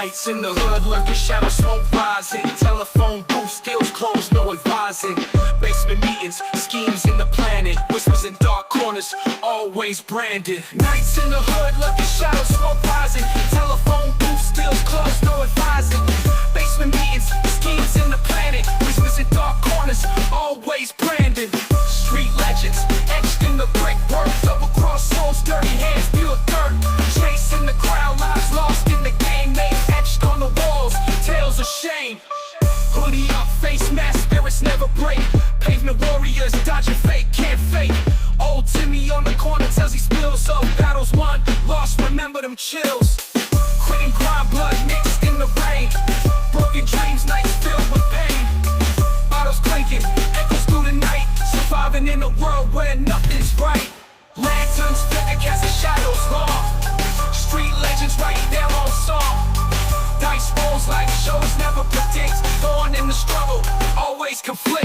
Nights in the hood, lurking shadows, smoke rising. Telephone booth, skills closed, no advising. Basement meetings, schemes in the planet. Whispers in dark corners, always branded. Nights in the hood, lurking shadows, smoke rising. Telephone booth, skills closed, no advising. Basement meetings, schemes in the planet. Whispers in dark corners, always branded. Street legends, etched in the brickwork. Double-cross souls, dirty hands, pure dirt. Chasing the crowd, lives lost in the game. Name etched on the walls, tales of shame. Hoodie up, face mask, spirits never break. Pavement warriors, dodging fate, can't fake. Old Timmy on the corner tells he spills of battles won, lost, remember them chills. Quitting grind, blood mixed in the rain. Broken dreams, nights filled with pain. Bottles clinking, echoes through the night. Surviving in a world where nothing's right. Lanterns flicker, casting shadows long. Street legends writing their own song. Dice rolls like shows never predict. Born in the struggle, always conflict.